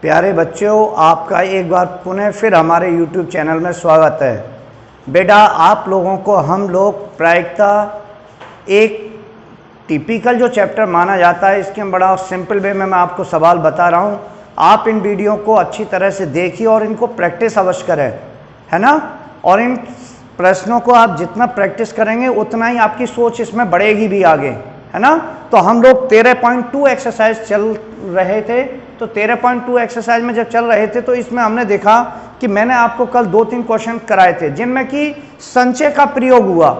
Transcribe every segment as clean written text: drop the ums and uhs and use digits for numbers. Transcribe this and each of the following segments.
प्यारे बच्चों, आपका एक बार पुनः फिर हमारे YouTube चैनल में स्वागत है। बेटा, आप लोगों को हम लोग प्रायिकता एक टिपिकल जो चैप्टर माना जाता है, इसके बड़ा सिंपल वे में मैं आपको सवाल बता रहा हूँ। आप इन वीडियो को अच्छी तरह से देखिए और इनको प्रैक्टिस अवश्य करें, है ना। और इन प्रश्नों को आप जितना प्रैक्टिस करेंगे उतना ही आपकी सोच इसमें बढ़ेगी भी आगे, है ना। तो हम लोग 13.2 एक्सरसाइज चल रहे थे। तो 13.2 एक्सरसाइज में जब चल रहे थे तो इसमें हमने देखा कि मैंने आपको कल 2-3 क्वेश्चन कराए थे जिनमें कि संचय का प्रयोग हुआ।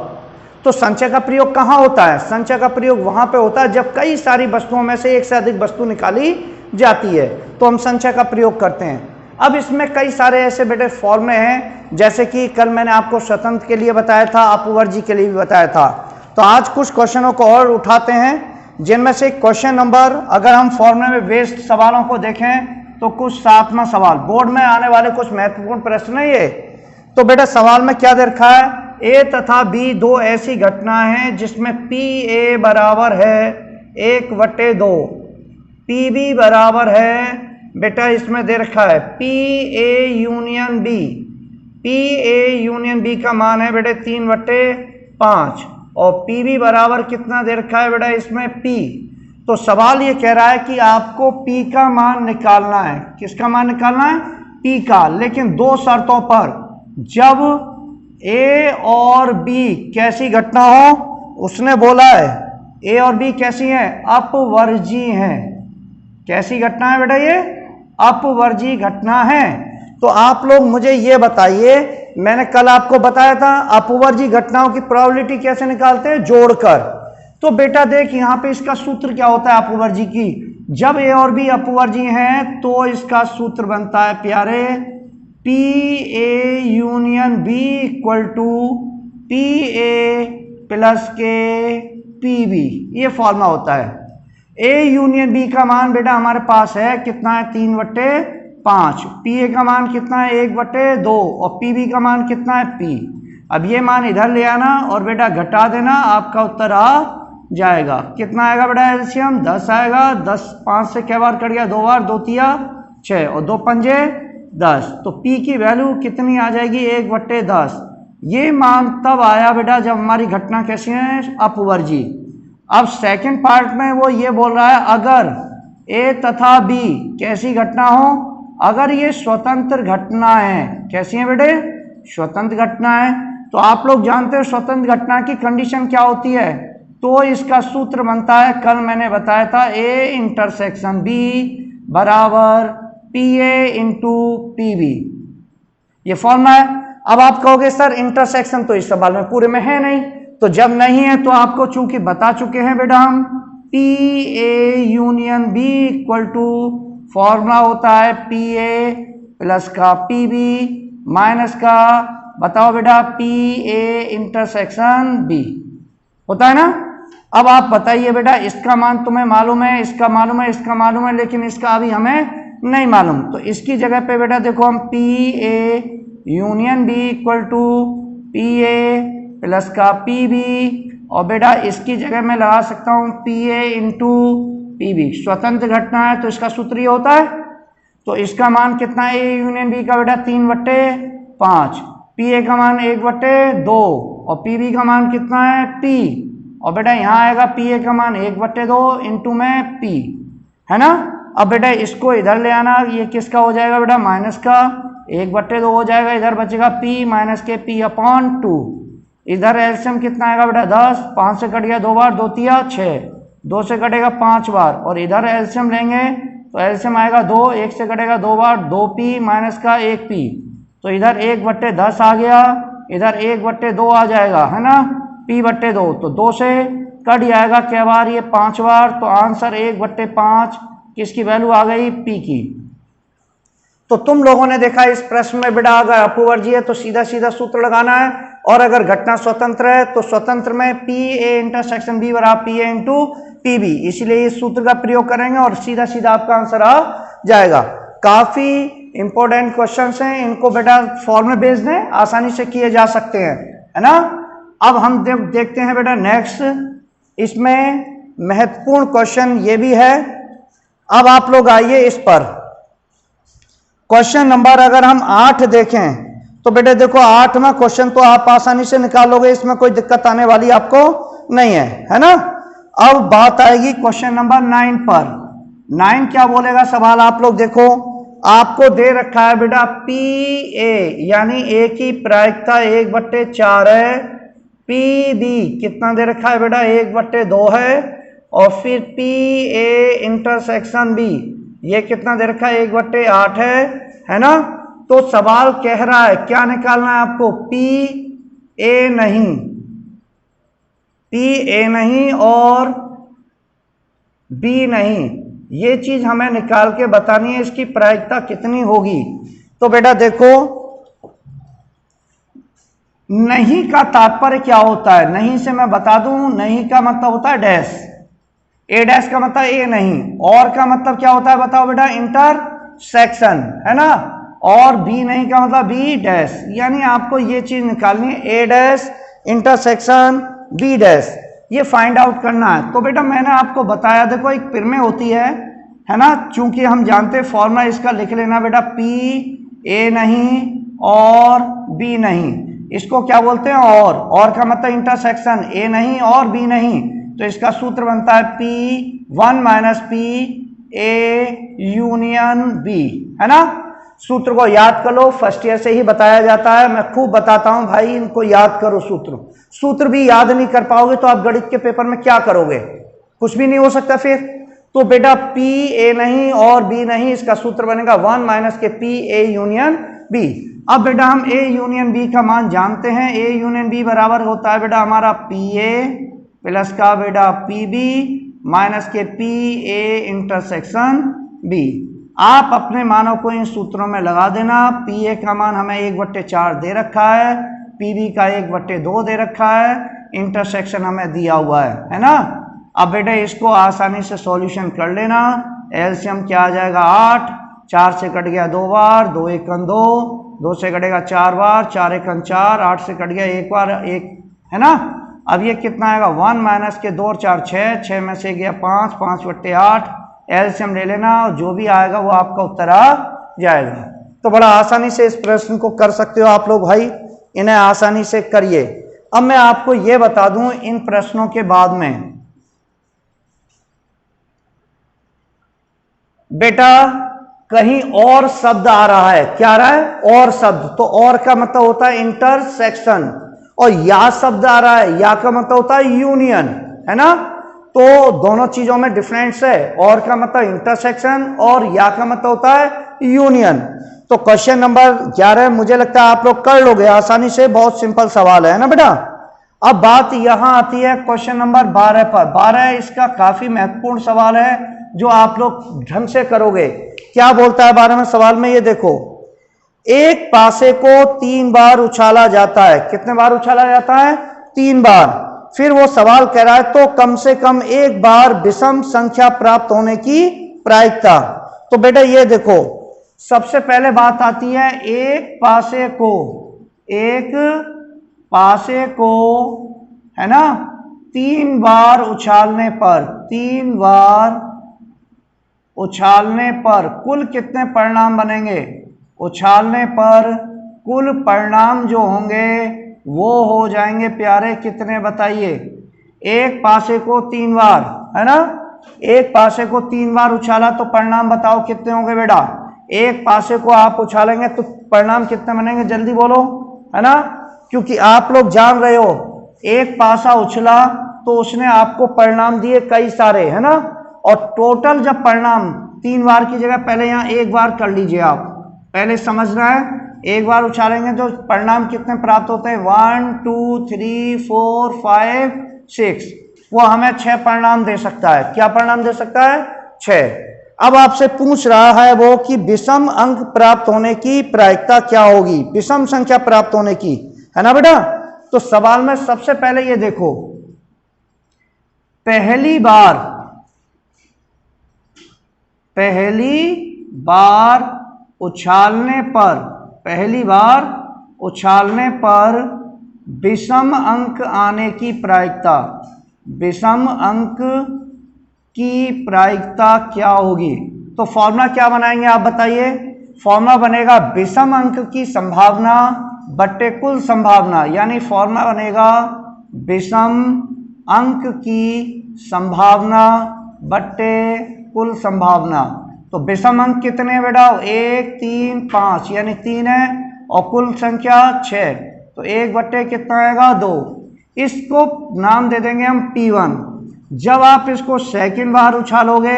तो संचय का प्रयोग कहाँ होता है? संचय का प्रयोग वहां पे होता है जब कई सारी वस्तुओं में से एक से अधिक वस्तु निकाली जाती है, तो हम संचय का प्रयोग करते हैं। अब इसमें कई सारे ऐसे बेटे फॉर्मूले हैं, जैसे कि कल मैंने आपको स्वतंत्र के लिए बताया था, अपवर्जी के लिए भी बताया था। तो आज कुछ क्वेश्चनों को और उठाते हैं, जिनमें से क्वेश्चन नंबर, अगर हम फॉर्मूले में बेस्ड सवालों को देखें तो कुछ 7वां सवाल, बोर्ड में आने वाले कुछ महत्वपूर्ण प्रश्न है ये। तो बेटा सवाल में क्या दे रखा है? ए तथा बी दो ऐसी घटना है जिसमें पी ए बराबर है 1/2, पी बी बराबर है, बेटा इसमें दे रखा है P A union B, P A union B का मान है बेटे 3/5, और पी बी बराबर कितना दे रखा है बेटा इसमें P। तो सवाल ये कह रहा है कि आपको P का मान निकालना है। किसका मान निकालना है? P का, लेकिन दो शर्तों पर। जब A और B कैसी घटना हो, उसने बोला है A और B कैसी हैं? अपवर्जी हैं। कैसी घटना है बेटा ये? अपवर्जी घटना है। तो आप लोग मुझे ये बताइए, मैंने कल आपको बताया था अपवर्जी घटनाओं की प्रोबेबिलिटी कैसे निकालते हैं? जोड़कर। तो बेटा देख, यहाँ पे इसका सूत्र क्या होता है अपवर्जी की? जब ए और बी अपवर्जी हैं तो इसका सूत्र बनता है प्यारे P A union B equal to P A plus के पी बी। ये फॉर्मूला होता है। ए यूनियन बी का मान बेटा हमारे पास है कितना है? 3/5। पी ए का मान कितना है? 1/2, और पी बी का मान कितना है? P। अब ये मान इधर ले आना और बेटा घटा देना, आपका उत्तर आ जाएगा। कितना आएगा बेटा एलसीएम? 10 आएगा। 10 5 से क्या बार कट गया? 2 बार, 2 तिया 6 और 2 पंजे 10। तो P की वैल्यू कितनी आ जाएगी? 1/10। ये मान तब आया बेटा जब हमारी घटना कैसी है? अपवर्जी। अब सेकेंड पार्ट में वो ये बोल रहा है अगर ए तथा बी कैसी घटना हो, अगर ये स्वतंत्र घटना है। कैसी है बेटे? स्वतंत्र घटना है। तो आप लोग जानते हो स्वतंत्र घटना की कंडीशन क्या होती है? तो इसका सूत्र बनता है, कल मैंने बताया था, ए इंटरसेक्शन बी बराबर P A into P B. ये फॉर्मूला है। अब आप कहोगे सर इंटरसेक्शन तो इस सवाल में पूरे में है नहीं, तो जब नहीं है तो आपको चूंकि बता चुके हैं बेटा हम, P A union B equal to formula होता है पी ए प्लस का पी बी माइनस का, बताओ बेटा, पी ए इंटरसेक्शन बी होता है ना। अब आप बताइए बेटा, इसका मान तुम्हें मालूम है, इसका मालूम है, इसका मालूम है, लेकिन इसका अभी हमें नहीं मालूम। तो इसकी जगह पे बेटा देखो, हम P A union B equal to P A plus का पी बी, और बेटा इसकी जगह मैं लगा सकता हूँ P A into P B. स्वतंत्र घटना है तो इसका सूत्र ये होता है। तो इसका मान कितना है? ए यूनियन बी का बेटा 3/5, पी ए का मान 1/2, और पी बी का मान कितना है? P। और बेटा यहाँ आएगा पी ए का मान 1/2 इंटू में P, है ना। अब बेटा इसको इधर ले आना, ये किसका हो जाएगा बेटा? माइनस का 1/2 हो जाएगा, इधर बचेगा P माइनस के P/2। इधर एलसीएम कितना आएगा बेटा? 10। 5 से कट गया 2 बार, 2 तिया 6, 2 से कटेगा 5 बार, और इधर एलसीएम लेंगे तो एलसीएम आएगा 2, 1 से कटेगा 2 बार, 2P माइनस का 1P। तो इधर 1/10 आ गया, इधर 1/2 आ जाएगा, है ना, P/2। तो 2 से कट जाएगा क्या बार? ये 5 बार। तो आंसर 1/5 किसकी वैल्यू आ गई? P की। तो तुम लोगों ने देखा इस प्रश्न में बेटा, अगर अपवर्जी है तो सीधा सीधा सूत्र लगाना है, और अगर घटना स्वतंत्र है तो स्वतंत्र में पी ए इंटरसेक्शन बी बराबर P A into P B, इसीलिए इस सूत्र का प्रयोग करेंगे और सीधा सीधा आपका आंसर आ जाएगा। काफी इंपॉर्टेंट क्वेश्चंस हैं, इनको बेटा फॉर्मूले बेस्ड है, आसानी से किए जा सकते हैं, है ना। अब हम देखते हैं बेटा नेक्स्ट, इसमें महत्वपूर्ण क्वेश्चन ये भी है। अब आप लोग आइए इस पर, क्वेश्चन नंबर अगर हम 8 देखें तो बेटे देखो 8 में क्वेश्चन तो आप आसानी से निकालोगे, इसमें कोई दिक्कत आने वाली आपको नहीं है ना। अब बात आएगी क्वेश्चन नंबर 9 पर। 9 क्या बोलेगा सवाल, आप लोग देखो, आपको दे रखा है बेटा पी ए यानी ए की प्रायिकता 1/4 है, पी बी कितना दे रखा है बेटा 1/2 है, और फिर पी ए इंटरसेक्शन बी ये कितना दे रखा है 1/8 है ना। तो सवाल कह रहा है क्या निकालना है आपको, पी ए नहीं और बी नहीं, ये चीज हमें निकाल के बतानी है, इसकी प्रायिकता कितनी होगी। तो बेटा देखो नहीं का तात्पर्य क्या होता है, नहीं से मैं बता दूं, नहीं का मतलब होता है डैश, ए डैश का मतलब ए नहीं, और का मतलब क्या होता है बताओ बेटा इंटरसेक्शन है ना, और बी नहीं का मतलब बी डैश, यानी आपको ये चीज निकालनी है ए डैश इंटरसेक्शन बी डैश, ये फाइंड आउट करना है। तो बेटा मैंने आपको बताया देखो एक पिर में होती है ना, चूंकि हम जानते फॉर्मूला इसका लिख लेना बेटा पी ए नहीं और बी नहीं, इसको क्या बोलते हैं और का मतलब इंटरसेक्शन ए नहीं और बी नहीं, तो इसका सूत्र बनता है P1 - P A union B है ना। सूत्र को याद कर लो, फर्स्ट ईयर से ही बताया जाता है, मैं खूब बताता हूं भाई, इनको याद करो। सूत्र भी याद नहीं कर पाओगे तो आप गणित के पेपर में क्या करोगे, कुछ भी नहीं हो सकता फिर। तो बेटा P A नहीं और B नहीं, इसका सूत्र बनेगा 1 - P A यूनियन B। अब बेटा हम A यूनियन B का मान जानते हैं, A यूनियन B बराबर होता है बेटा हमारा PA प्लस का बेटा PB माइनस के PA इंटरसेक्शन B। आप अपने मानों को इन सूत्रों में लगा देना। PA का मान हमें 1/4 दे रखा है, PB का 1/2 दे रखा है, इंटरसेक्शन हमें दिया हुआ है ना। अब बेटा इसको आसानी से सॉल्यूशन कर लेना, एलसीएम क्या आ जाएगा 8, 4 से कट गया 2 बार, 2 × 1 = 2, 2 से कटेगा 4 बार, 4 × 1 = 4, 8 से कट गया 1 बार 1 है ना। अब ये कितना आएगा 1 - 2 × 4 = 6 में से गया 5, 5/8, एलसीएम ले लेना, जो भी आएगा वो आपका उत्तर आ जाएगा। तो बड़ा आसानी से इस प्रश्न को कर सकते हो आप लोग भाई, इन्हें आसानी से करिए। अब मैं आपको ये बता दूं इन प्रश्नों के बाद में बेटा कहीं और शब्द आ रहा है, क्या आ रहा है और शब्द, तो और का मतलब होता है इंटरसेक्शन, और या शब्द आ रहा है, या का मतलब होता है यूनियन है ना। तो दोनों चीजों में डिफरेंस है, और का मतलब इंटरसेक्शन और या का मतलब होता है यूनियन। तो क्वेश्चन नंबर 11 मुझे लगता है आप लोग कर लोगे आसानी से, बहुत सिंपल सवाल है ना बेटा। अब बात यहां आती है क्वेश्चन नंबर 12 पर। 12 इसका काफी महत्वपूर्ण सवाल है जो आप लोग ढंग से करोगे। क्या बोलता है 12वें सवाल में, ये देखो, एक पासे को 3 बार उछाला जाता है, कितने बार उछाला जाता है 3 बार। फिर वो सवाल कह रहा है तो कम से कम एक बार विषम संख्या प्राप्त होने की प्रायिकता। तो बेटा ये देखो सबसे पहले बात आती है एक पासे को है ना 3 बार उछालने पर कुल कितने परिणाम बनेंगे, उछालने पर कुल परिणाम जो होंगे वो हो जाएंगे प्यारे कितने बताइए, एक पासे को 3 बार है ना, एक पासे को 3 बार उछाला तो परिणाम बताओ कितने होंगे बेटा। एक पासे को आप उछालेंगे तो परिणाम कितने बनेंगे जल्दी बोलो है ना, क्योंकि आप लोग जान रहे हो एक पासा उछला तो उसने आपको परिणाम दिए कई सारे है ना, और टोटल जब परिणाम 3 बार की जगह पहले यहाँ 1 बार कर लीजिए, आप पहले समझना है, एक बार उछालेंगे तो परिणाम कितने प्राप्त होते हैं 1 2 3 4 5 6, वो हमें 6 परिणाम दे सकता है। क्या परिणाम दे सकता है 6। अब आपसे पूछ रहा है वो कि विषम अंक प्राप्त होने की प्रायिकता क्या होगी, विषम संख्या प्राप्त होने की है ना बेटा। तो सवाल में सबसे पहले ये देखो, पहली बार उछालने पर विषम अंक आने की प्रायिकता, विषम अंक की प्रायिकता क्या होगी। तो फॉर्मूला क्या बनाएंगे आप बताइए, फॉर्मूला बनेगा विषम अंक की संभावना बट्टे कुल संभावना, यानी फॉर्मूला बनेगा विषम अंक की संभावना बट्टे कुल संभावना। तो विषम अंक कितने हैं बेटा? 1 3 5 यानी 3 है और कुल संख्या 6, तो 1 बट्टे कितना आएगा? 2। इसको नाम दे देंगे हम P1। जब आप इसको सेकंड बार उछालोगे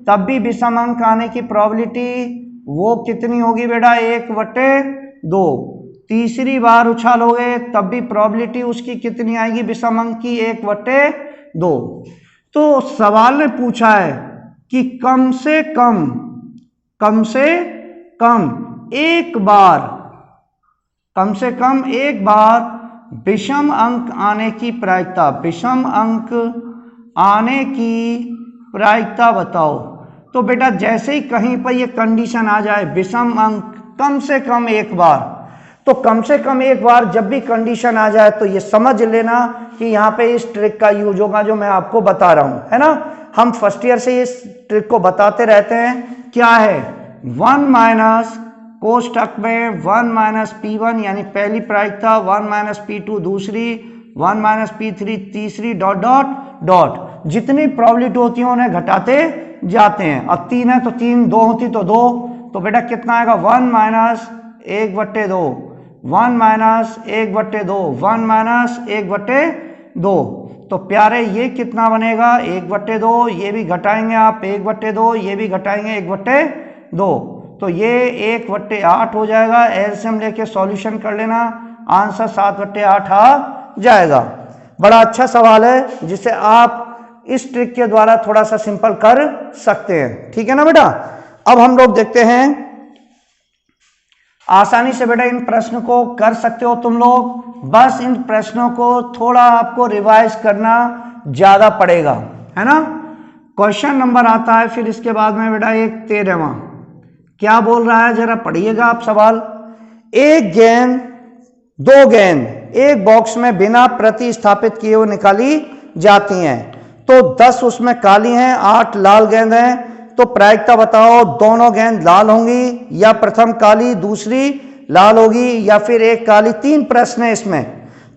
तब भी विषम अंक आने की प्रोबेबिलिटी वो कितनी होगी बेटा? 1 बट्टे 2। तीसरी बार उछालोगे तब भी प्रोबेबिलिटी उसकी कितनी आएगी विषम अंक की? 1 बट्टे 2। तो सवाल ने पूछा है कि कम से कम एक बार विषम अंक आने की प्रायिकता, विषम अंक आने की प्रायिकता बताओ। तो बेटा जैसे ही कहीं पर ये कंडीशन आ जाए विषम अंक कम से कम एक बार, तो कम से कम एक बार जब भी कंडीशन आ जाए तो ये समझ लेना कि यहाँ पे इस ट्रिक का यूज होगा जो मैं आपको बता रहा हूं, है ना। हम फर्स्ट ईयर से इस ट्रिक को बताते रहते हैं। क्या है? 1 माइनस कोष्टक में 1 माइनस P1 यानी पहली प्रायिकता, 1 माइनस P2 दूसरी, 1 माइनस P3 तीसरी, डॉट डॉट डॉट। जितनी प्रोबेबिलिटी होती है उन्हें घटाते जाते हैं। अब 3 है तो 3, 2 होती तो 2, तो बेटा कितना आएगा? 1 माइनस 1 बट्टे 2, 1 माइनस 1 बट्टे 2, 1 माइनस 1 बट्टे 2। तो प्यारे ये कितना बनेगा? 1 बट्टे 2। ये भी घटाएंगे आप 1 बट्टे 2, ये भी घटाएंगे 1 बट्टे 2, तो ये 1 बट्टे 8 हो जाएगा। एलसीएम लेके सॉल्यूशन कर लेना, आंसर 7 बट्टे 8 आ जाएगा। बड़ा अच्छा सवाल है जिसे आप इस ट्रिक के द्वारा थोड़ा सा सिंपल कर सकते हैं, ठीक है ना बेटा। अब हम लोग देखते हैं, आसानी से बेटा इन प्रश्न को कर सकते हो तुम लोग, बस इन प्रश्नों को थोड़ा आपको रिवाइज करना ज्यादा पड़ेगा, है ना। क्वेश्चन नंबर आता है फिर इसके बाद में बेटा एक 13वां। क्या बोल रहा है जरा पढ़िएगा आप सवाल। एक गेंद, 2 गेंद एक बॉक्स में बिना प्रतिस्थापित किए हुए निकाली जाती हैं, तो 10 उसमें काली हैं, 8 लाल गेंद हैं। तो प्रायिकता बताओ, दोनों गेंद लाल होंगी या प्रथम काली दूसरी लाल होगी या फिर एक काली। 3 प्रश्न है इसमें।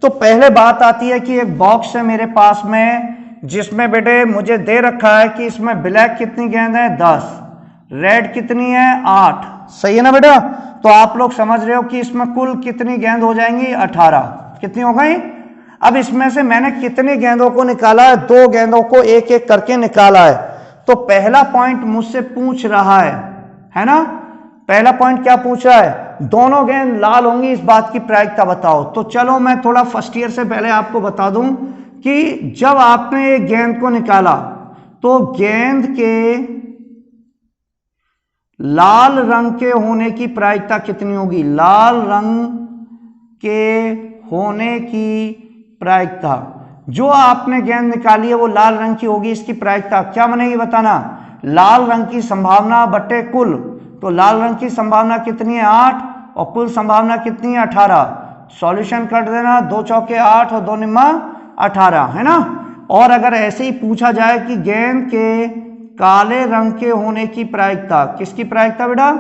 तो पहले बात आती है कि एक बॉक्स है मेरे पास में जिसमें बेटे मुझे दे रखा है कि इसमें ब्लैक कितनी गेंद है? 10, रेड कितनी है? 8, सही है ना बेटा। तो आप लोग समझ रहे हो कि इसमें कुल कितनी गेंद हो जाएंगी? 18। कितनी हो गई? अब इसमें से मैंने कितनी गेंदों को निकाला है? 2 गेंदों को एक एक करके निकाला है। तो पहला पॉइंट मुझसे पूछ रहा है ना। पहला पॉइंट क्या पूछ रहा है? दोनों गेंद लाल होंगी, इस बात की प्रायिकता बताओ। तो चलो मैं थोड़ा फर्स्ट ईयर से पहले आपको बता दूं कि जब आपने एक गेंद को निकाला तो गेंद के लाल रंग के होने की प्रायिकता कितनी होगी? लाल रंग के होने की प्रायिकता, जो आपने गेंद निकाली है वो लाल रंग की होगी, इसकी प्रायिकता क्या बनेगी बताना? लाल रंग की संभावना बटे कुल। तो लाल रंग की संभावना कितनी है? 8, और कुल संभावना कितनी है? 18। सॉल्यूशन कर देना, 2 चौके 8 और 2 निम्मा 18, है ना। और अगर ऐसे ही पूछा जाए कि गेंद के काले रंग के होने की प्रायिकता, किसकी प्रायिकता बेटा?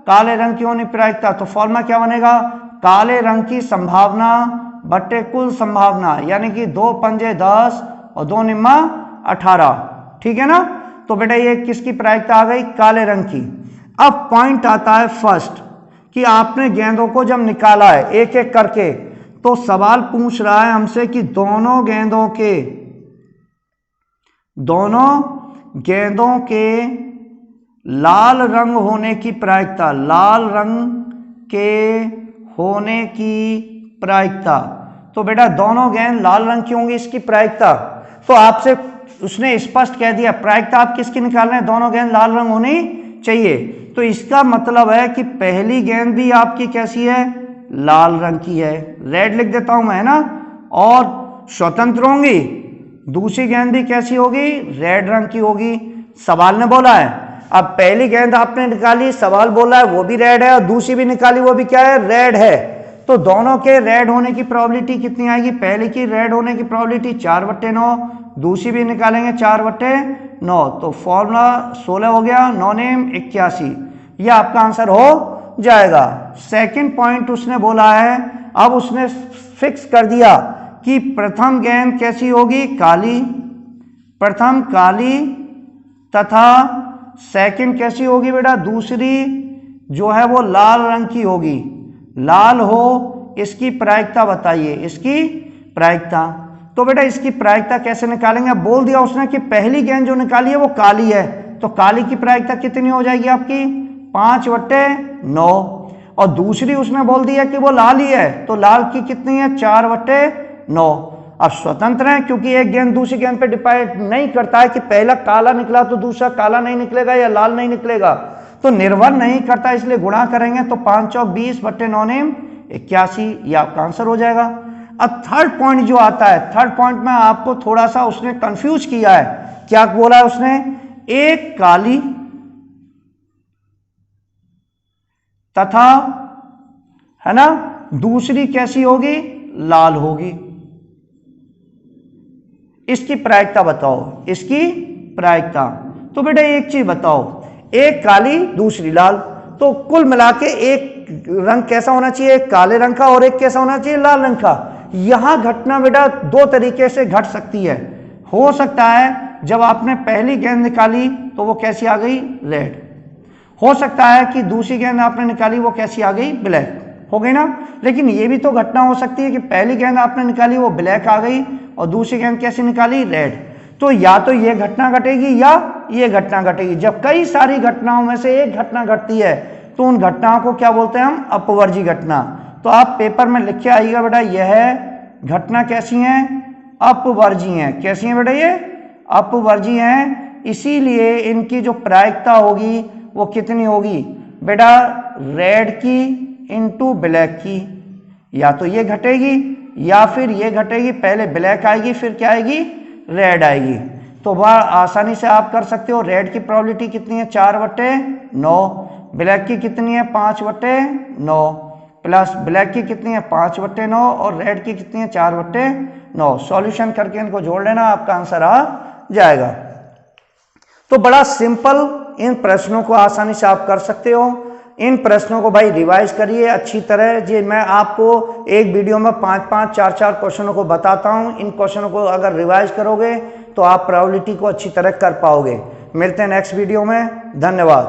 काले रंग की होने की प्रायिकता। तो फॉर्मूला क्या बनेगा? काले रंग की संभावना बटे कुल संभावना, यानी कि 2 पंजे 10 और 2 निम्मा 18, ठीक है ना। तो बेटा ये किसकी प्रायिकता आ गई? काले रंग की। अब पॉइंट आता है फर्स्ट कि आपने गेंदों को जब निकाला है एक एक करके, तो सवाल पूछ रहा है हमसे कि दोनों गेंदों के लाल रंग होने की प्रायिकता, लाल रंग के होने की प्रायिकता। तो बेटा दोनों गेंद लाल रंग की होंगी, इसकी प्रायिकता। तो आपसे उसने स्पष्ट कह दिया प्रायिकता आप किसकी निकाल रहे हैं? दोनों गेंद लाल रंग होनी चाहिए। तो इसका मतलब है कि पहली गेंद भी आपकी कैसी है? लाल रंग की है, रेड लिख देता हूं मैं, है ना। और स्वतंत्र होंगी, दूसरी गेंद भी कैसी होगी? रेड रंग की होगी। सवाल ने बोला है, अब पहली गेंद आपने निकाली, सवाल बोला है वो भी रेड है, और दूसरी भी निकाली वो भी क्या है? रेड है। तो दोनों के रेड होने की प्रोबेबिलिटी कितनी आएगी? पहले की रेड होने की प्रोबेबिलिटी 4/9, दूसरी भी निकालेंगे 4/9, तो फॉर्मूला 16 हो गया, 9 नेम 81, यह आपका आंसर हो जाएगा। सेकंड पॉइंट उसने बोला है, अब उसने फिक्स कर दिया कि प्रथम गेंद कैसी होगी, काली, प्रथम काली, तथा सेकंड कैसी होगी बेटा, दूसरी जो है वो लाल रंग की होगी, लाल हो। इसकी प्रायिकता बताइए, इसकी प्रायिकता। तो बेटा इसकी प्रायिकता कैसे निकालेंगे, अब बोल दिया उसने कि पहली गेंद जो निकाली है वो काली है, तो काली की प्रायिकता कितनी हो जाएगी आपकी, 5/9। और दूसरी उसने बोल दिया कि वो लाल ही है, तो लाल की कितनी है, 4/9। अब स्वतंत्र है, क्योंकि एक गेंद दूसरी गेंद पे डिपेंड नहीं करता है कि पहला काला निकला तो दूसरा काला नहीं निकलेगा या लाल नहीं निकलेगा, तो निर्भर नहीं करता, इसलिए गुणा करेंगे तो 5 चौक 20/9 81, ये आपका आंसर हो जाएगा। अब थर्ड पॉइंट जो आता है, थर्ड पॉइंट में आपको थोड़ा सा उसने कंफ्यूज किया है। क्या बोला है उसने, एक काली तथा, है ना, दूसरी कैसी होगी, लाल होगी। इसकी प्रायिकता बताओ, इसकी प्रायिकता। तो बेटा एक चीज बताओ, एक काली दूसरी लाल, तो कुल मिला के एक रंग कैसा होना चाहिए, एक काले रंग का और एक कैसा होना चाहिए, लाल रंग का। यहां घटना बेटा दो तरीके से घट सकती है। हो सकता है जब आपने पहली गेंद निकाली तो वो कैसी आ गई, रेड। हो सकता है कि दूसरी गेंद आपने निकाली वो कैसी आ गई, ब्लैक हो गई ना। लेकिन ये भी तो घटना हो सकती है कि पहली गेंद आपने निकाली वो ब्लैक आ गई और दूसरी गेंद कैसी निकाली, रेड। तो या तो ये घटना घटेगी या ये घटना घटेगी। जब कई सारी घटनाओं में से एक घटना घटती है तो उन घटनाओं को क्या बोलते हैं हम, अपवर्जी घटना। तो आप पेपर में लिख के आइएगा बेटा, यह घटना कैसी है, अपवर्जी है। कैसी है बेटा, ये अपवर्जी है। इसीलिए इनकी जो प्रायिकता होगी वो कितनी होगी बेटा, रेड की इंटू ब्लैक की। या तो ये घटेगी या फिर ये घटेगी, पहले ब्लैक आएगी फिर क्या आएगी, रेड आएगी। तो वह आसानी से आप कर सकते हो। रेड की प्रोबेबिलिटी कितनी है, 4/9, ब्लैक की कितनी है, 5/9, प्लस ब्लैक की कितनी है, 5/9, और रेड की कितनी है, 4/9। सॉल्यूशन करके इनको जोड़ लेना, आपका आंसर आ जाएगा। तो बड़ा सिंपल, इन प्रश्नों को आसानी से आप कर सकते हो। इन प्रश्नों को भाई रिवाइज करिए अच्छी तरह। जी मैं आपको एक वीडियो में 5-5, 4-4 क्वेश्चनों को बताता हूं। इन क्वेश्चनों को अगर रिवाइज करोगे तो आप प्रोबेबिलिटी को अच्छी तरह कर पाओगे। मिलते हैं नेक्स्ट वीडियो में, धन्यवाद।